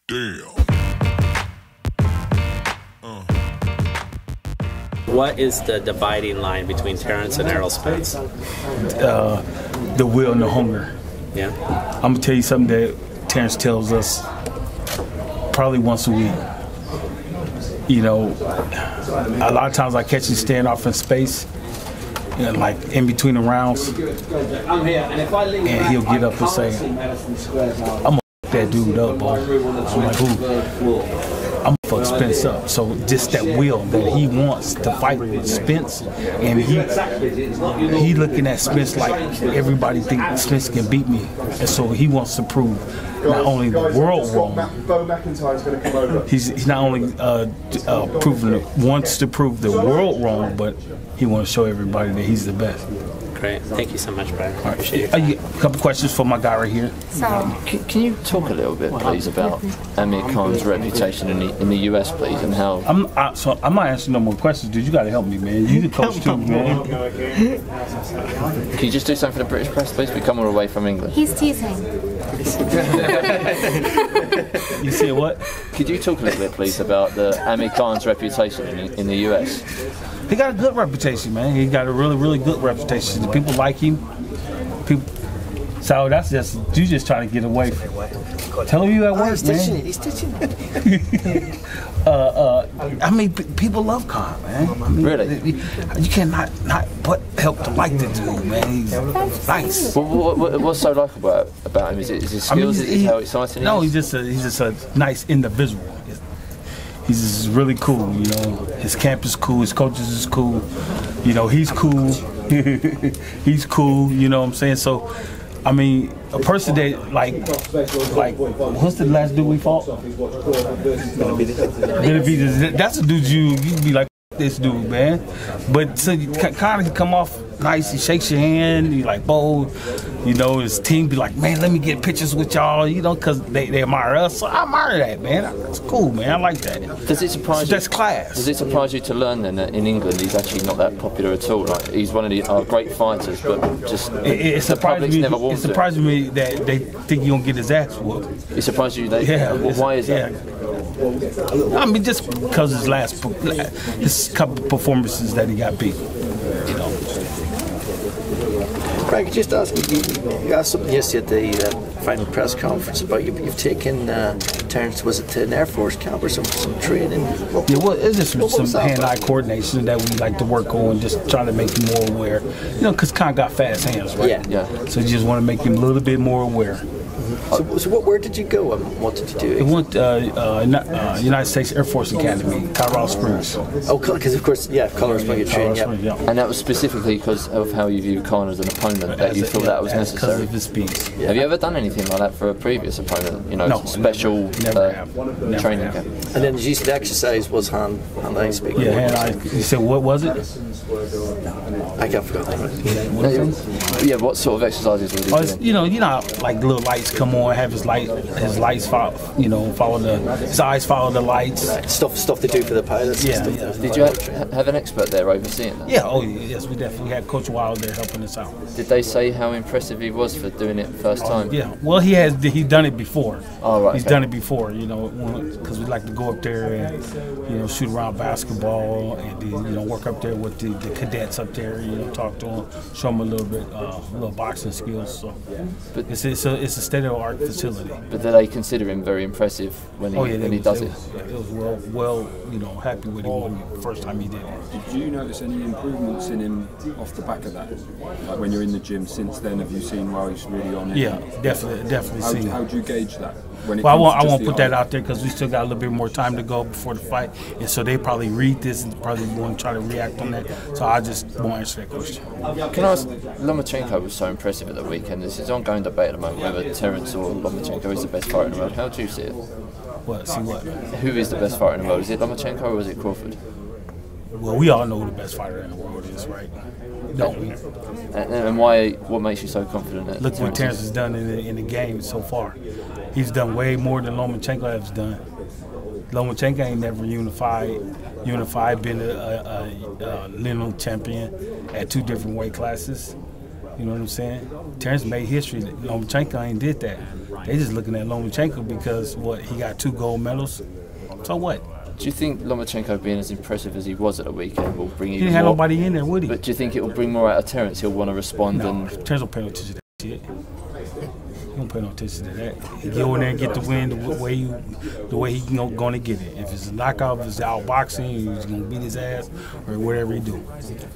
Damn. What is the dividing line between Terence and Errol Spence? The will and the hunger. Yeah. I'm gonna tell you something that Terence tells us probably once a week. You know, a lot of times I catch him stand off in space, and like in between the rounds, and he'll get up and say, "I'm gonna fuck that dude up, bro." I'm like, "Who?" I'm gonna fuck Spence up. So just that will that he wants to fight with Spence, and he looking at Spence like everybody thinks Spence can beat me, and so he wants to prove not only the world wrong. He's not only wants to prove the world wrong, but he wants to show everybody that he's the best. Great. Thank you so much, Brian. Right. Appreciate it. A couple questions for my guy right here. Can you talk a little bit, please, about Amir Khan's reputation in the US, please, and how? I'm not answering no more questions, dude. You got to help me, man. You the coach too, man. Can you just do something for the British press, please? We come all the way from England. He's teasing. You see what? Could you talk a little bit, please, about the Amir Khan's reputation in the US? He got a good reputation, man. He got a really, really good reputation. The people like him. So that's just you just trying to get away from. Tell him you at work, man. He's teaching. I mean, people love Khan, man. I mean, Really? You cannot but help to like the dude, man. He's nice. What's so likable about him? Is it his skills? Is how exciting he is? No, he's just a nice individual. He's just really cool, you know. His camp is cool. His coaches is cool. You know, he's cool. He's cool. You know what I'm saying? So, I mean, a person that like, what's the last dude we fought? Benavidez. That's a dude you'd be like, this dude, man. But so you kind of come off nice. He shakes your hand. You like, bold. You know, his team be like, man, let me get pictures with y'all. You know, because they admire us. So I admire that, man. That's cool, man. I like that. Does it surprise you? That's class. Does it surprise you to learn then that in England he's actually not that popular at all? Like he's one of the great fighters, but just it surprises me. It surprises me that they think he's gonna get his ass whooped. It surprises you? Why is that? I mean, just because his couple performances that he got beat. You know. Craig, just ask you asked something yesterday at the final press conference about you've taken Terence, was it to an Air Force camp or some training? Yeah, well, it's just some hand-eye coordination that we like to work on, just trying to make him more aware. You know, because Khan got fast hands, right? Yeah. So you just want to make him a little bit more aware. So where did you go and what did you do? It went United States Air Force Academy, Colorado Springs. Oh, because of course, Colorado Springs you trained, yeah. And that was specifically because of how you view Khan as an opponent that you thought that was necessary. Because of his speed. Yeah. Have you ever done anything like that for a previous opponent? You know, no, special training camp. And then you said the exercise was hand-eye speaking. Yeah, hand-eye. You said what was it? I can't forget. Yeah, what sort of exercises was he doing? You know, like little lights come on, have his lights follow, his eyes follow the lights. Right. Stuff they do for the pilots. Yeah. Did you have an expert there overseeing that? Yeah. Oh, yes, we definitely had Coach Wild there helping us out. Did they say how impressive he was for doing it first time? Yeah. Well, he's done it before. Oh, right. He's done it before, because we like to go up there and shoot around basketball and then, work up there with the cadets up there. Talk to them, show them a little bit, little boxing skills. So, but it's a state-of-the-art facility. But do they consider him very impressive when he does it? It was well, happy with him the first time he did it. Did you notice any improvements in him off the back of that? Like when you're in the gym since then, have you seen he's really on it? Yeah, definitely seen it. How do you gauge that? Well, I won't put that out there because we still got a little bit more time to go before the fight, and so they probably read this and probably want to try to react on that. So I just won't answer that question. Can I ask? Lomachenko was so impressive at the weekend. There's this ongoing debate at the moment whether Terence or Lomachenko is the best fighter in the world. How do you see it? What? See what? Who is the best fighter in the world? Is it Lomachenko or is it Crawford? Well, we all know who the best fighter in the world is, right? No. And why? What makes you so confident that? Look what Terence has done in the game so far. He's done way more than Lomachenko has done. Lomachenko ain't never unified, been a lineal champion at 2 different weight classes. You know what I'm saying? Terence made history. Lomachenko ain't did that. They just looking at Lomachenko because, he got 2 gold medals. So what? Do you think Lomachenko being as impressive as he was at the weekend will bring He even didn't have more? nobody in there, would he? But do you think it will bring more out of Terence? He'll want to respond No, and... Terence don't pay no attention to that shit. He don't pay no attention to that. He go in there and get the win the way he going to get it. If it's a knockout, if it's outboxing, he's going to beat his ass or whatever he do.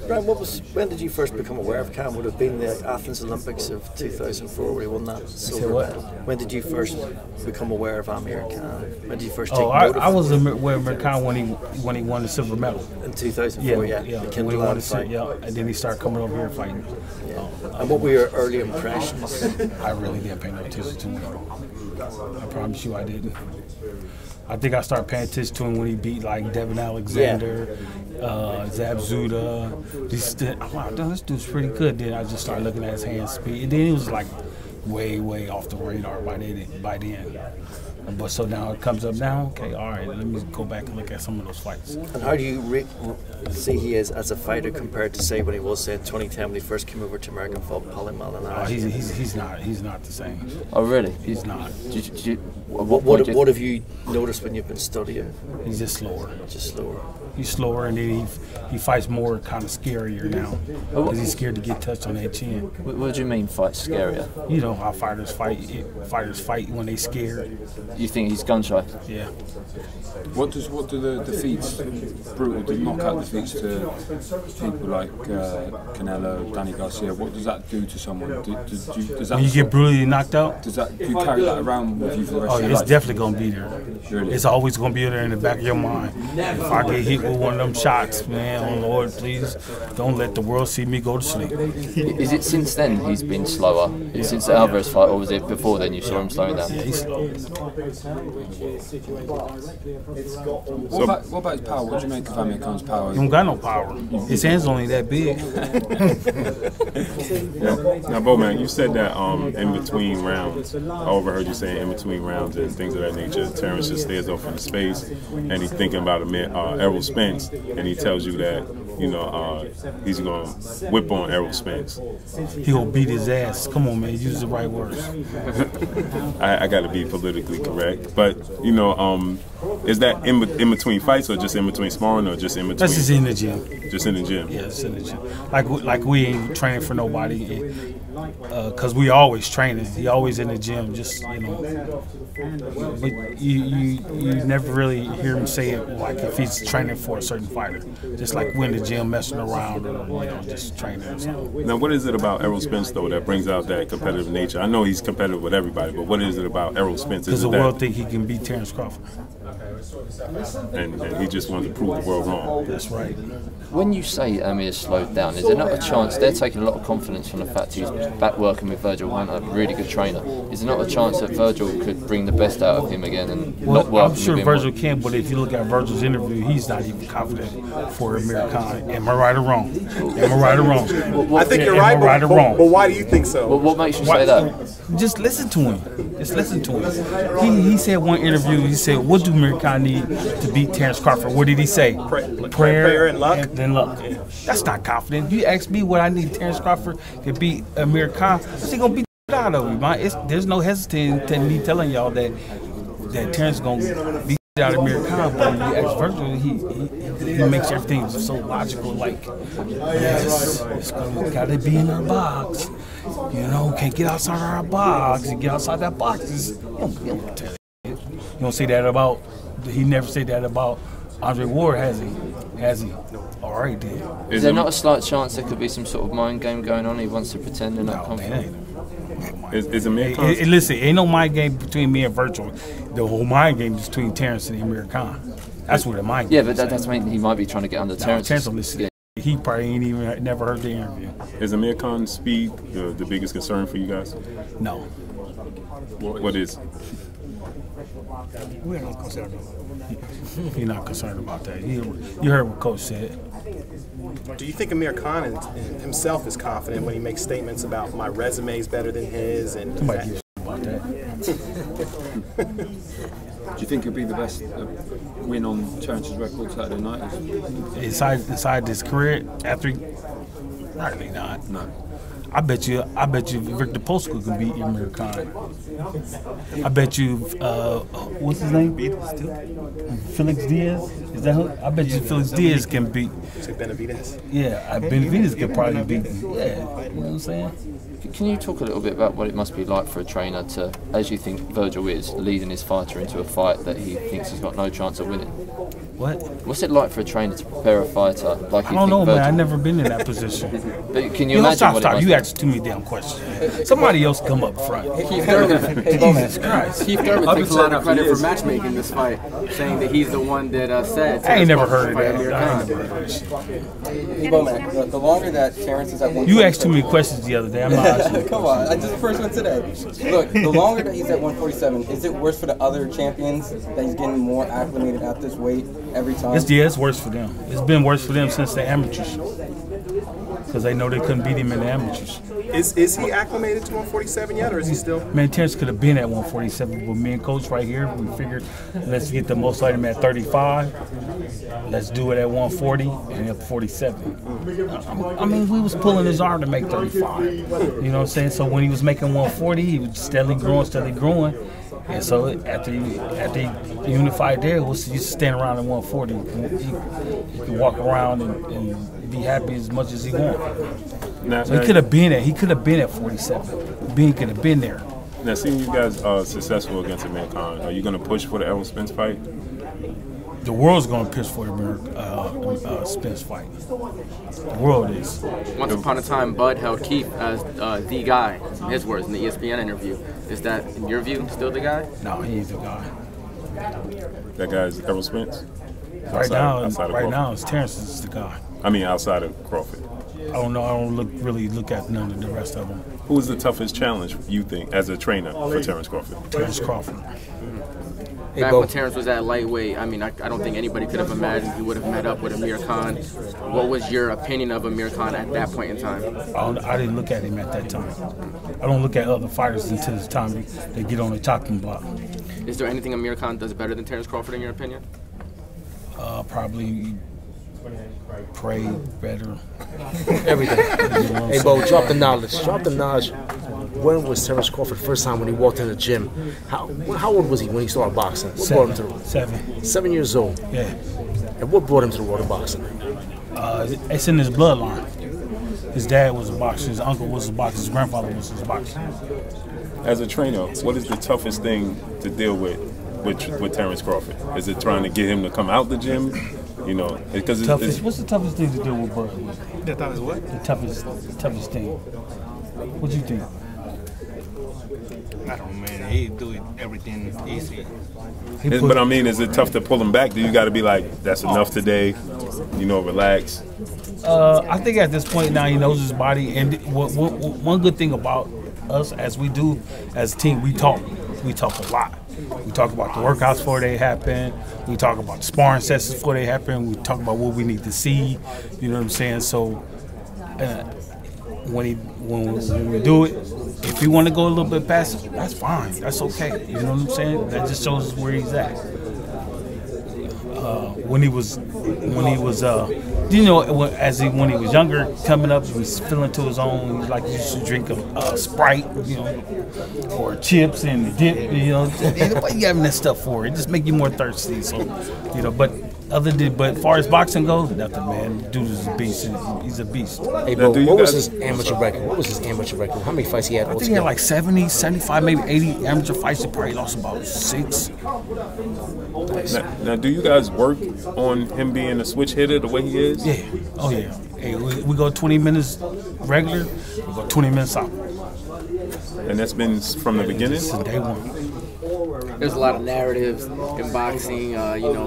Brian, when did you first become aware of Cam? Would have been the Athens Olympics of 2004 where he won that silver medal. When did you first become aware of Amir Khan? When did you first take note of him? I was aware of Amir Khan when he won the silver medal. In 2004, yeah. When he won the silver, and then he started coming over here fighting. Yeah. And what were your early impressions? I really didn't pay no attention to him. I promise you I didn't. I think I started paying attention to him when he beat like Devin Alexander, Zab Zuda. Wow, this dude's pretty good. Then I just started looking at his hand speed. And then he was like way off the radar by then. But so now it comes up now, okay, all right, let me go back and look at some of those fights. And how do you see he is as a fighter compared to, say, when he was, say, in 2010 when he first came over to America and fought Paulie Malignaggi? He's not the same. Oh, really? He's not. What have you noticed when you've been studying? He's just slower. Just slower. He's slower, and then he fights more kind of scarier now because he's scared to get touched on that chin. What do you mean fight scarier? You know how fighters fight when they scared. You think he's gun shy? Yeah. What do the defeats, brutal knockout defeats to people like Canelo, Danny Garcia, what does that do to someone? Does that When you get brutally knocked out? do you carry that around with you for the rest of your It's life? definitely going to be there. Really? It's always going to be there in the back of your mind. If I get hit with one of them shots, man, oh Lord, please don't let the world see me go to sleep. Is it since then he's been slower? Since the Alvarez fight, or was it before then you saw him slowing down? Yeah, he's slow. What about his power? What do you make of Amir Khan's power? He don't got no power. His hands only that big. Now, Bowman, you said that in between rounds, I overheard you saying in between rounds and things of that nature, Terence just stares off into space and he's thinking about Errol Spence, and he tells you that, he's going to whip on Errol Spence. He gonna beat his ass. Come on, man, use the right words. I got to be politically correct, but is that in between fights or just in between sparring or just in between? That's just in the gym. Just in the gym. Yeah, it's in the gym. Like we ain't training for nobody, cause we always training. He always in the gym. Just But you never really hear him say it like if he's training for a certain fighter. Just like we in the gym messing around or just training or something. Now, what is it about Errol Spence though that brings out that competitive nature? I know he's competitive with everybody, but what is it about Errol Spence? Because the world think he can beat Terence Crawford. And he just wants to prove the world wrong. That's right. When you say Amir slowed down, is there not a chance they're taking a lot of confidence from the fact he's back working with Virgil Hunter, a really good trainer? Is there not a chance that Virgil could bring the best out of him again and not work I'm sure with him? Virgil can, but if you look at Virgil's interview, he's not even confident for Amir Khan. Am I right or wrong? Am I right or wrong? I think you're right, right or wrong? but why do you think so? What makes you say that? Just listen to him. Just listen to him. He said one interview, he said, what do Amir Khan need to beat Terence Crawford? What did he say? Prayer and luck. And then luck. That's not confident. You ask me what I need Terence Crawford to beat Amir Khan, he gonna beat the out of him. There's no hesitating to me telling y'all that Terence gonna beat out of Amir Khan, but you ask Virgil, he makes everything so logical. Like, yes, it's gotta be in our box. Can't get outside our box. And get outside that box. You don't say that about. He never said that about Andre Ward, has he? All right, then. Is there not a slight chance there could be some sort of mind game going on? He wants to pretend and not confident. Is Amir Khan? Listen, ain't no mind game between me and Virgil. The whole mind game is between Terence and Amir Khan. That's where the mind game. Yeah, but that's mean he might be trying to get under Terence. Terence will listen. He probably ain't even never heard the interview. Is Amir Khan's speed the biggest concern for you guys? No. What is? We're not concerned. You're not concerned about that. You heard what Coach said. Do you think Amir Khan himself is confident when he makes statements about my resume is better than his? And Somebody gives a about that. Do you think it'll be the best win on Terence's record Saturday night? Inside this career, after, probably not. No. I bet you Victor Postol can beat Amir Khan. I bet you, what's his name? Felix Diaz? Is that who? I bet you Felix Diaz can beat. Benavidez? Yeah, Benavidez could probably beat him. Yeah, you know what I'm saying? Can you talk a little bit about what it must be like for a trainer to, as you think Virgil is, leading his fighter into a fight that he thinks he's got no chance of winning? What? What's it like for a trainer to prepare a fighter like you I don't know, Virgil? man. I've never been in that position. But can you imagine stop. what it must You be? asked too many damn questions. Somebody else come up front. Keith Thurman, Jesus Christ. Keith Thurman takes a lot of credit for matchmaking this fight, saying that he's the one that said. I ain't never heard of that. Bomac, the longer that Terence is at 147, You asked too many questions the other day. I'm not asking. Come on, I just the first one today. Look, the longer that he's at 147, is it worse for the other champions that he's getting more acclimated at this weight every time? It's worse for them. It's been worse for them since the amateurs. Because they know they couldn't beat him in the amateurs. Is he acclimated to 147 yet, or is he still? Man, Terence could have been at 147, but me and Coach right here, we figured let's get the most item at 35. Let's do it at 140 and at 47. I mean, we was pulling his arm to make 35. You know what I'm saying? So when he was making 140, he was steadily growing. And so after he unified there, he used to stand around at 140. He could walk around and be happy as much as he wanted. So he could have been at 47. Bean could have been there. Now, seeing you guys are successful against Amir Khan, are you going to push for the Errol Spence fight? The world's going to push for the Spence fight. The world is. Once upon a time, Bud held Keith as the guy, in his words, in the ESPN interview. Is that, in your view, still the guy? No, he ain't the guy. That guy's Errol Spence? Right now, it's Terence is the guy. I mean, outside of Crawford. I don't know. I don't really look at none of the rest of them. Who is the toughest challenge, you think, as a trainer for Terence Crawford? Terence Crawford. Back when Terence was at lightweight, I mean, I don't think anybody could have imagined he would have met up with Amir Khan. What was your opinion of Amir Khan at that point in time? I didn't look at him at that time. I don't look at other fighters until the time they get on the chopping block. Is there anything Amir Khan does better than Terence Crawford, in your opinion? Probably pray better. Everything. Hey, Bo, drop the knowledge. When was Terence Crawford the first time when he walked in the gym? How old was he when he started boxing? What brought him to 7 years old. Yeah. And what brought him to the world of boxing? It's in his bloodline. His dad was a boxer. His uncle was a boxer. His grandfather was a boxer. As a trainer, what is the toughest thing to deal with Terence Crawford? Is it trying to get him to come out the gym? You know, because what's the toughest thing to deal with Bud? The toughest what? The toughest thing. What do you think? I don't know, man. He do everything easy. But I mean, is it tough to pull him back? Do you got to be like, that's enough today? You know, relax. I think at this point now he knows his body, and one good thing about us as we do as a team, we talk a lot. We talk about the workouts before they happen. We talk about the sparring sessions before they happen. We talk about what we need to see. You know what I'm saying? So when we do it, if he want to go a little bit past it, that's fine. That's okay. You know what I'm saying? That just shows us where he's at. When he was when he was younger, coming up, he was feeling to his own. He used to drink a Sprite, or chips and dip. What you having that stuff for? It just make you more thirsty. So, but as far as boxing goes, nothing, man. Dude is a beast. He's a beast. Hey, Bo, what was his amateur record? How many fights he had? I think he had like 70, 75, maybe 80 amateur fights. He probably lost about 6. Now, do you guys work on him being a switch hitter the way he is? Yeah. Oh, yeah. Hey, we go 20 minutes regular, we go 20 minutes out. And that's been from the beginning? Since day one. There's a lot of narratives in boxing.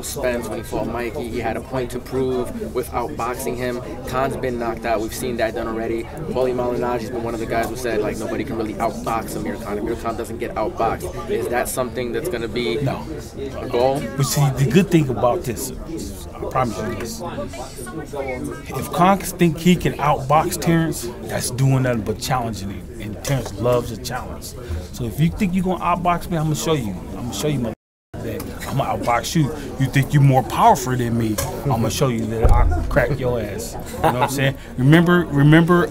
Spence, when he fought Mikey, he had a point to prove with outboxing him. Khan's been knocked out. We've seen that done already. Paulie Malignaggi's been one of the guys who said, nobody can really outbox Amir Khan. Amir Khan doesn't get outboxed. Is that something that's going to be a goal? But see, the good thing about this, I promise you this, if Khan think he can outbox Terence, that's doing nothing but challenging him. And Terence loves a challenge. So if you think you're going to outbox me, I'm going to show you. I'm going to show you, that I'm I'm gonna outbox you. You think you're more powerful than me? I'm gonna show you that I crack your ass. You know what I'm saying? Remember,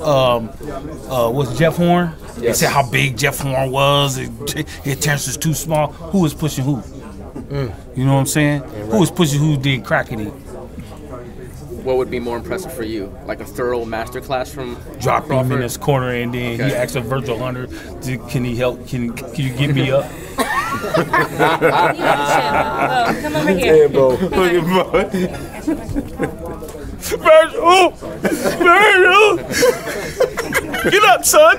what's Jeff Horn? Yes. They said how big Jeff Horn was. Terence was too small. Who was pushing who? You know what I'm saying? Yeah, right. Who was pushing who did cracking it? What would be more impressive for you? Like a thorough masterclass from Drop Crawford? him in his corner, and then he asked a Virgil Hunter, can he help? Can you get me up? Come over here. Virgil! Get up, son!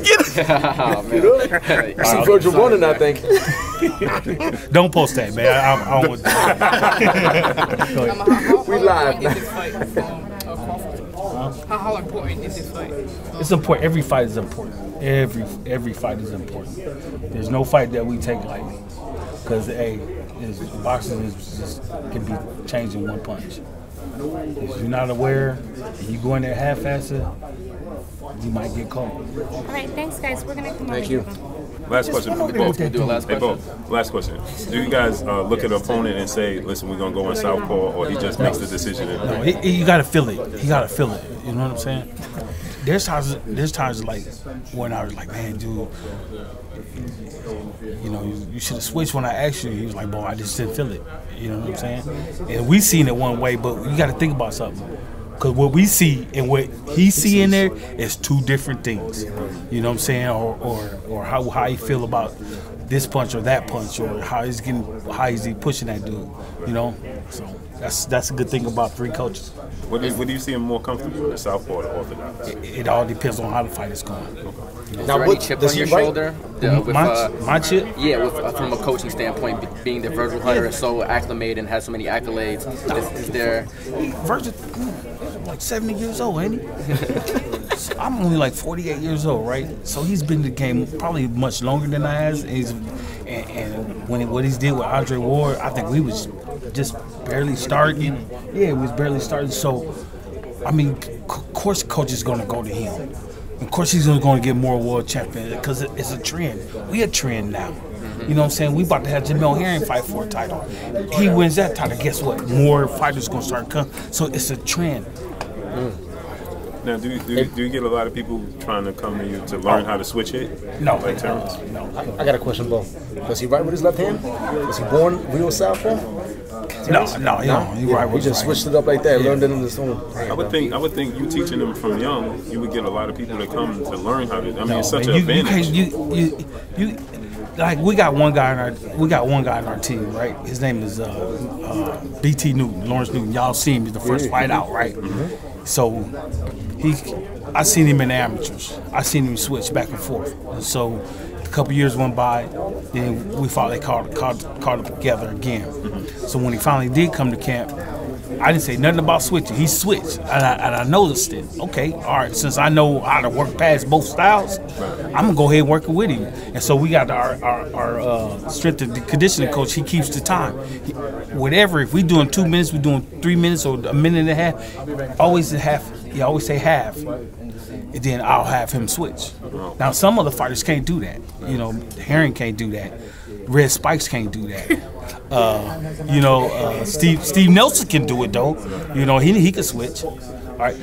Get up! I see Virgil running, I think. Don't post that, man. I don't want that. We live. How important is this fight? It's important. Every fight is important. Every fight is important. There's no fight that we take lightly. Because, boxing can be changed in one punch. If you're not aware, and you go in there half-assed, you might get caught. All right, thanks, guys. We're going to come Thank you. Last question. Last question. Do you guys look at an opponent and say, listen, we're going to go in southpaw, or he just makes the decision? No, you got to feel it. You got to feel it. You know what I'm saying? There's times like when I was like, man, dude, you know, you should have switched when I asked you. He was like, boy, I just didn't feel it. You know what I'm saying? And we seen it one way, but you got to think about something. Because what we see and what he see in there is two different things. You know what I'm saying? Or how he feel about this punch or that punch, or how is he pushing that dude. You know? So that's a good thing about three coaches. What do you see him more comfortable, the southpaw or the orthodox? It all depends on how the fight is going. Is there any chip on your shoulder? My chip? Yeah, from a coaching standpoint, being that Virgil Hunter is so acclimated and has so many accolades, is there... Virgil, like 70 years old, ain't he? I'm only like 48 years old, right? So he's been in the game probably much longer than I has. And what he's did with Andre Ward, I think we was just barely starting. Yeah, it was barely starting. So, I mean, of course, coach is going to go to him. Of course, he's going to get more world champion because it's a trend. We a trend now. You know what I'm saying? We about to have Jamel Herring fight for a title. He wins that title. Guess what? More fighters going to start coming. So it's a trend. Now, do you get a lot of people trying to come to you to learn how to switch it? No. Like Terence? No. I got a question, Bo. Does he write with his left hand? Was he born real southpaw? No. He right with He just switched it up like that, learned it in his own. I would think you teaching them from young, you would get a lot of people to come to learn how to. I mean, it's such an advantage. You like we got one guy in our team, right? His name is BT Newton, Lawrence Newton. Y'all see him, he's the first fight out, right? So I seen him in the amateurs. I seen him switch back and forth. And so a couple years went by, then we finally caught up together again. So when he finally did come to camp, I didn't say nothing about switching. He switched, and I noticed it. Okay, all right, since I know how to work past both styles, I'm going to go ahead and work with him. And so we got our strength and conditioning coach. He keeps the time. Whatever, if we doing 2 minutes, we doing 3 minutes or a minute and a half, always say half. And then I'll have him switch. Now, some other fighters can't do that. You know, Herring can't do that. Red Spikes can't do that. Steve Nelson can do it though. You know, he can switch. All right.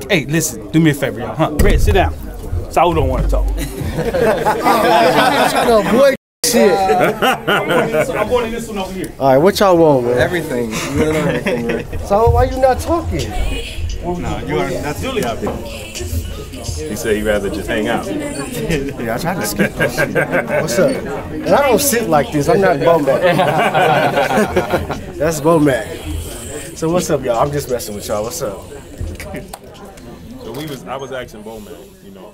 Hey, listen, do me a favor, y'all. Red, sit down. Saul don't want to talk. Trying to avoid shit. I'm going to this one over here. All right, what y'all want, man? Everything. You want to know everything, right? So why you not talking? No, you are. That's really happy. He said he'd rather just hang out. Yeah, I tried to skip that shit. What's up? And I don't sit like this. I'm not Bomac. That's Bomac. So what's up, y'all? I'm just messing with y'all. What's up? So I was asking Bomac, you know.